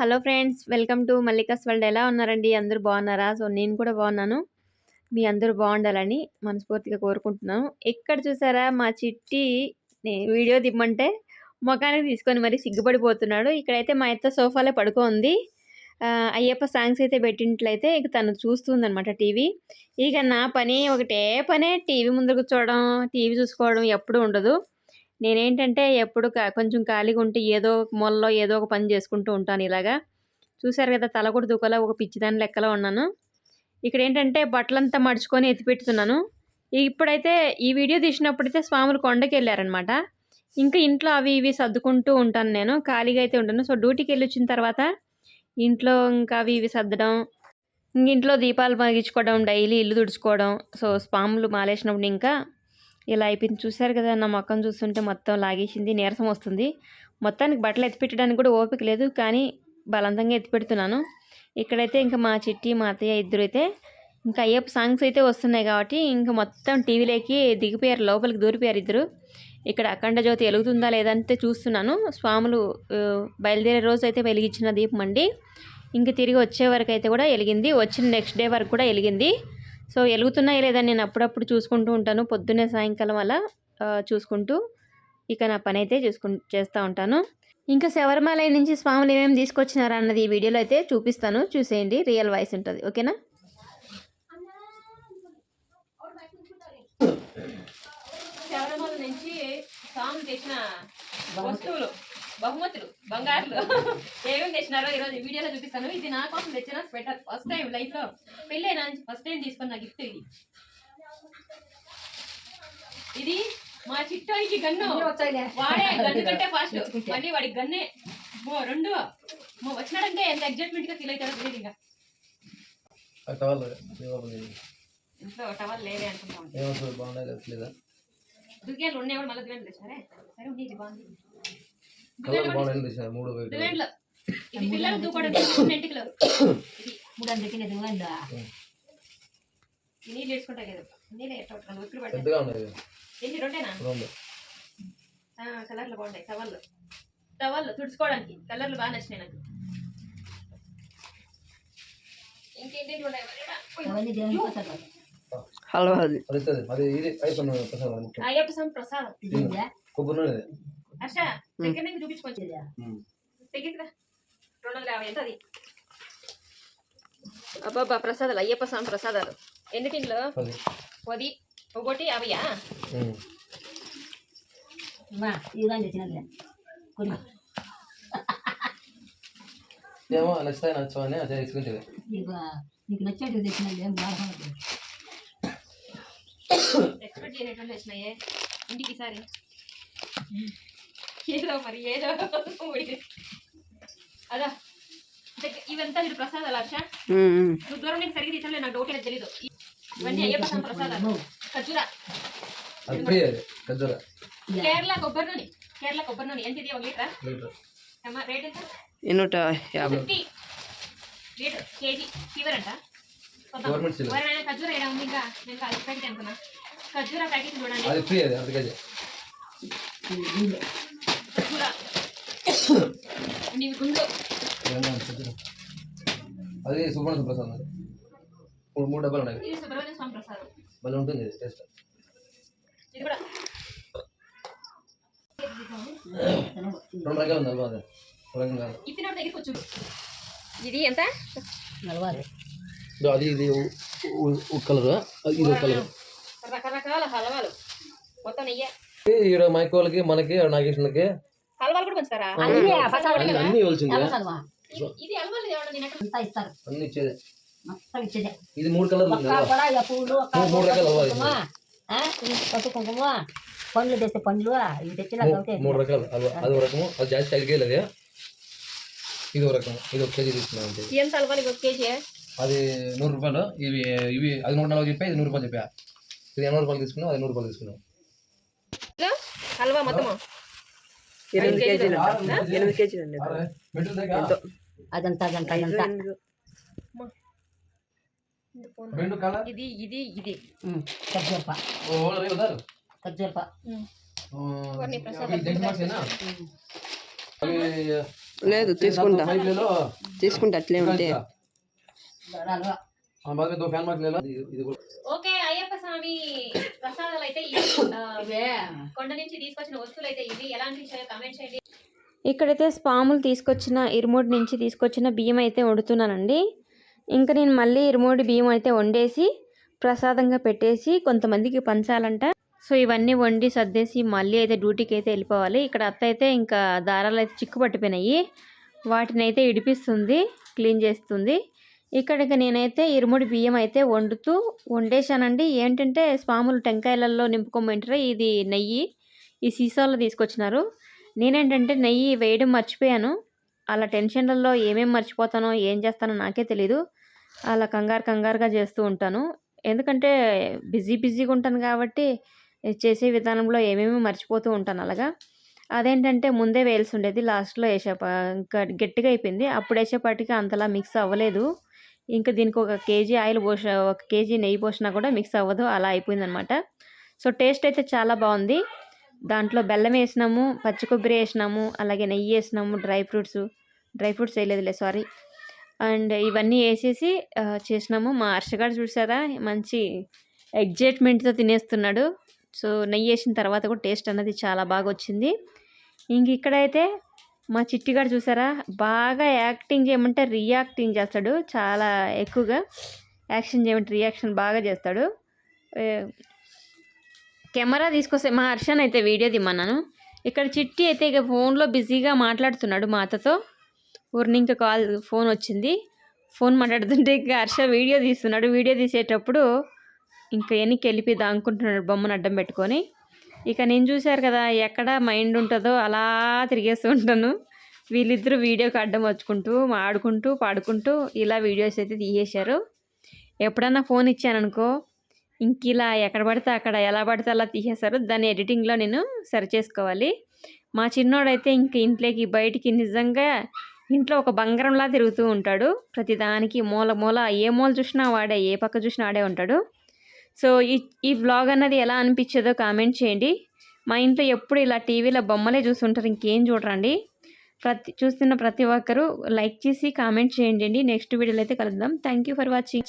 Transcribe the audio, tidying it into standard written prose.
Hello friends, welcome to Mallika's world. ఎలా ఉన్నారండి? అందరూ బాగున్నారా? సో నేను కూడా బాగున్నాను. మీ అందరూ బాగుండాలని మనస్ఫూర్తిగా కోరుకుంటున్నాను. ఎక్కడ చూసారా మా చిట్టి వీడియో దిమ్మంటే మొఖానికి తీసుకొని మరి సిగ్గుపడిపోతున్నాడు. ఇక్కడైతే మా అత్త సోఫాలో పడుకోంది. అయ్యప్ప సాంగ్స్ అయితే పెట్టినట్లయితే ఇక తను చూస్తుందనమాట టీవీ. ఇక నా పని ఒకటే పనే, టీవీ ముందు కూర్చోవడం, టీవీ చూసుకోవడం ఎప్పుడు ఉండదు. నేనేంటంటే ఎప్పుడు కొంచెం ఖాళీగా ఉంటే ఏదో ఒక మూలలో ఏదో ఒక పని చేసుకుంటూ ఉంటాను. ఇలాగా చూసారు కదా, తల కూడా దూకలా ఒక పిచ్చిదాని లెక్కలో ఉన్నాను. ఇక్కడ ఏంటంటే బట్టలంతా మడుచుకొని ఎత్తిపెట్టుతున్నాను. ఇప్పుడైతే ఈ వీడియో తీసినప్పుడైతే స్వాములు కొండకి వెళ్ళారనమాట. ఇంకా ఇంట్లో అవి ఇవి సర్దుకుంటూ ఉంటాను, నేను ఖాళీగా అయితే ఉంటాను. సో డ్యూటీకి వెళ్ళి వచ్చిన తర్వాత ఇంట్లో ఇంకా అవి ఇవి సర్దడం, ఇంట్లో దీపాలు మరిగించుకోవడం, డైలీ ఇల్లు తుడుచుకోవడం. సో స్వాములు మాలేసినప్పుడు ఇంకా ఇలా అయిపోయింది. చూసారు కదా, నా మొక్కం చూస్తుంటే మొత్తం లాగేసింది, నీరసం వస్తుంది. మొత్తానికి బట్టలు ఎత్తిపెట్టడానికి కూడా ఓపిక లేదు, కానీ బలవంతంగా ఎత్తిపెడుతున్నాను. ఇక్కడైతే ఇంకా మా చిట్టి మా అత్తయ్య ఇద్దరు అయితే ఇంకా అయ్యప్ప సాంగ్స్ అయితే వస్తున్నాయి కాబట్టి ఇంకా మొత్తం టీవీలోకి దిగిపోయారు, లోపలికి దూరిపోయారు ఇద్దరు. ఇక్కడ అఖండ జ్యోతి వెలుగుతుందా లేదంటే చూస్తున్నాను. స్వాములు బయలుదేరే రోజు అయితే వెలిగించిన దీపం అండి. ఇంకా తిరిగి వచ్చే వరకు అయితే కూడా వెలిగింది, వచ్చిన నెక్స్ట్ డే వరకు కూడా వెలిగింది. సో వెలుగుతున్నాయి లేదని నేను అప్పుడప్పుడు చూసుకుంటూ ఉంటాను, పొద్దున్నే సాయంకాలం అలా చూసుకుంటూ ఇక నా పని అయితే చేస్తూ ఉంటాను. ఇంకా శబరిమల నుంచి స్వాములు ఏమేమి తీసుకొచ్చినారా అన్నది ఈ వీడియోలో అయితే చూపిస్తాను, చూసేయండి. రియల్ వాయిస్ ఉంటుంది, ఓకేనా? శబరిమల నుంచి స్వాములు తెచ్చిన వస్తువులు, బహుమతులు, బంగారులు ఏమేమి తెచ్చినారో ఈరోజు వీడియోలో చూపిస్తాను. ఇది నా కోసం తెచ్చిన స్వెటర్. ఫస్ట్ టైం లైఫ్లో పెళ్ళైనా ఫస్ట్ టైం తీసుకున్న గిఫ్ట్ ఇది. ఇది మా చిట్టోయికి గన్ను, వాడే గన్ను కంటే ఫాస్ట్, మళ్ళీ వాడికి గన్నే రెండు వచ్చినాడంటే ఎంత ఎగ్జైట్మెంట్ గా ఫీల్ అవుతారో తెలియదు. ఇంకా ఇంట్లో టవల్ లేదే అనుకుంటాం. దువ్యాలు ఉన్నాయి, మళ్ళీ దువ్యాలు తెచ్చారే. సరే ఉంది, ఇది బాగుంది. ఇది పిల్లలు దూకోవడం ఎంటికలు, నీళ్ళు వేసుకుంటా కదా, నీళ్ళు ఒత్తులు పట్టాలి. ఎన్ని రెండేనా? కలర్లు బాగున్నాయి. టవల్లు తుడుచుకోవడానికి కలర్లు బాగా నచ్చినాయి నాకు. ఇంకేంటి ఉన్నాయి? అయ్యప్ప స్వామి ప్రసాదం. హర్ష దగ్గర నుంచి చూపించుకోవచ్చు. దగ్గర 250 ఎంత అది? అబ్బాబ్బా, ప్రసాదాలు, అయ్యప్ప స్వామి ప్రసాదాలు. ఎన్ని టిన్లు? 10. ఒకటి 50. ఏమో నచ్చుతాయి, నచ్చవని అదే తీసుకుంటే నీకు నచ్చేటివి తెచ్చినా ఎక్స్పెక్ట్ చేయనటువంటి వచ్చినాయే ఇంటికి ఈసారి. ఏదో మరి ఏదో అదా ఇవంతా మీరు ప్రసాదాలు. హర్ష నువ్వు దూరం నుంచి సరిగ్గా తీసాలే, నాకు డౌట్ అనేది తెలీదు. ఇవన్నీ అయ్యప్ప స్వామి ప్రసాదాలు. ఖర్జూరా, కేరళ కొబ్బరి నూనె. కేరళ కొబ్బరి నూనె ఎంత? ఇది 1 లీటర్. రేట్ ఎంత? 150 లీటర్ కేజీ. ఫీవర్ అంట. ఖర్జూరా ఏడా ఉంది? ఇంకా నేను ప్యాకెట్ అనుకున్నా. ఖర్జూరా ప్యాకెట్ చూడండి. ఖర్జూరా గుండు. అది సుబ్రహ్మణ్య ప్రసాదం. 3 డబ్బాలు ఉన్నాయి. ఇది సుబ్రహ్మణ్య స్వామి ప్రసాదం. భలే ఉంటుంది టేస్ట్. ఇది కూడా 2 రకాలు ఉంది అల్వా. ఇప్పినప్పుడు దగ్గరికి వచ్చు. ఇది ఎంత? 40. అది ఇది కలర్, ఇది కలర్. రకరకాల హల్వాలు మొత్తం నెయ్యి. ఈడ మైకోలకి, మనకి, నాగేశ్వరకి హల్వాలు కూడా పంచుతారా? అన్ని వచ్చింది. ఇది హల్వాలు అన్ని ఇచ్చేదే. ఇది 3 కలర్లు ఉంది. 3 రకాలు హల్వా. పసుపు కుంకుమ, పండ్లు తెస్తే పండ్లు ఇవి తెచ్చినా 3 రకాలు హల్వా. అది ఒక రకము, అది జాస్తి అడిగేది. ఇది ఒక రకం, ఇది 1 కేజీ తీసుకున్నాం. ఎంత హల్వాలు? 1 కేజీ. అది 100 రూపాయలు. ఇవి అది 140 చెప్పా, ఇది 100 రూపాయలు చెప్పా. ఇది 80 రూపాయలు తీసుకున్నాం, అది 100 రూపాయలు తీసుకున్నాం. హల్వా మొత్తం 8 కేజీలు. అదంతా ఇది ఇది ఇది ఖర్జూరపా. లేదు తీసుకుంటా बाइक ले लो తీసుకుంటా అట్లే ఉంటే हाँ बाद में 2 फैन मार्क ले लो ఇది కూడా ఓకే అయ్యప్ప స్వామి ప్రసాదాలు అయితే కొండ నుంచి తీసుకొచ్చిన వస్తువులు అయితే ఇవి ఎలా అనిపించాయో కామెంట్ చేయండి. ఇక్కడైతే స్వాములు తీసుకొచ్చిన ఇరుమూడి నుంచి తీసుకొచ్చిన బియ్యం అయితే వండుతున్నానండి. ఇంకా నేను మళ్ళీ ఇరుమూడి బియ్యం అయితే వండేసి ప్రసాదంగా పెట్టేసి కొంతమందికి పంచాలంట. సో ఇవన్నీ వండి సర్దేసి మళ్ళీ అయితే డ్యూటీకి అయితే వెళ్ళిపోవాలి. ఇక్కడ అత్త అయితే ఇంకా దారాలు అయితే చిక్కు పట్టిపోయినాయి, వాటిని అయితే ఇడిపిస్తుంది, క్లీన్ చేస్తుంది. ఇక్కడికి నేనైతే ఇరుముడి బియ్యం అయితే వండేశానండి. ఏంటంటే స్వాములు టెంకాయలలో నింపుకోమంటారు. ఇది నెయ్యి ఈ సీసాలో తీసుకొచ్చినారు. నేనేంటంటే నెయ్యి వేయడం మర్చిపోయాను. అలా టెన్షన్లలో ఏమేమి మర్చిపోతానో ఏం చేస్తానో నాకే తెలీదు. అలా కంగారుగా చేస్తూ ఉంటాను. ఎందుకంటే బిజీగా ఉంటాను కాబట్టి చేసే విధానంలో ఏమేమి మర్చిపోతూ ఉంటాను. అలాగా అదేంటంటే ముందే వేయాల్సి ఉండేది, లాస్ట్లో ఇంకా గట్టిగా అయిపోయింది. అప్పుడు వేసేపాటికి అంతలా మిక్స్ అవ్వలేదు. ఇంకా దీనికి 1 కేజీ ఆయిల్ 1 కేజీ నెయ్యి పోసినా కూడా మిక్స్ అవ్వదు, అలా అయిపోయిందనమాట. సో టేస్ట్ అయితే చాలా బాగుంది. దాంట్లో బెల్లం వేసినాము, పచ్చి కొబ్బరి వేసినాము, అలాగే నెయ్యి వేసినాము, డ్రై ఫ్రూట్స్ వేయలేదులే సారీ. అండ్ ఇవన్నీ వేసేసి చేసినాము. మా హర్షగాడు చూసారా మంచి ఎగ్జైట్మెంట్తో తినేస్తున్నాడు. సో నెయ్యి వేసిన తర్వాత కూడా టేస్ట్ అన్నది చాలా బాగా వచ్చింది. ఇంక ఇక్కడైతే మా చిట్టిగాడు చూసారా బాగా యాక్టింగ్ చేయమంటే రియాక్టింగ్ చేస్తాడు. చాలా ఎక్కువగా యాక్షన్ చేయమంటే రియాక్షన్ బాగా చేస్తాడు. కెమెరా తీసుకొస్తే మా హర్షని అయితే వీడియో తీయమన్నాను. ఇక్కడ చిట్టి అయితే ఇక ఫోన్లో బిజీగా మాట్లాడుతున్నాడు మా అత్తతో. ఊరిని ఇంకా ఫోన్ వచ్చింది. ఫోన్ మాట్లాడుతుంటే ఇంకా హర్ష వీడియో తీస్తున్నాడు. వీడియో తీసేటప్పుడు ఇంకా వెనక్కి వెళ్ళిపోయి దాంకుంటున్నాడు బొమ్మను అడ్డం పెట్టుకొని. ఇక నేను చూశారు కదా ఎక్కడ మైండ్ ఉంటుందో అలా తిరిగేస్తూ ఉంటాను. వీళ్ళిద్దరూ వీడియోకి అడ్డం వచ్చుకుంటూ ఆడుకుంటూ పాడుకుంటూ ఇలా వీడియోస్ అయితే తీసేశారు. ఎప్పుడన్నా ఫోన్ ఇచ్చాననుకో ఇంక ఇలా ఎక్కడ పడితే అక్కడ ఎలా పడితే అలా తీసేశారు. దాన్ని ఎడిటింగ్లో నేను సరి చేసుకోవాలి. మా చిన్నోడైతే ఇంక ఇంట్లోకి బయటికి నిజంగా ఇంట్లో ఒక బంగారంలా తిరుగుతూ ఉంటాడు. ప్రతిదానికి మూల ఏ మూల చూసినా వాడే, ఏ పక్క చూసినా ఆడే ఉంటాడు. సో ఈ వ్లాగ్ అన్నది ఎలా అనిపించేదో కామెంట్ చేయండి. మా ఇంట్లో ఎప్పుడు ఇలా టీవీలో బొమ్మలే చూస్తుంటారు, ఇంకేం చూడరండి. చూస్తున్న ప్రతి ఒక్కరూ లైక్ చేసి కామెంట్ చేయండి. నెక్స్ట్ వీడియోలో అయితే కలుద్దాం. Thank you for watching.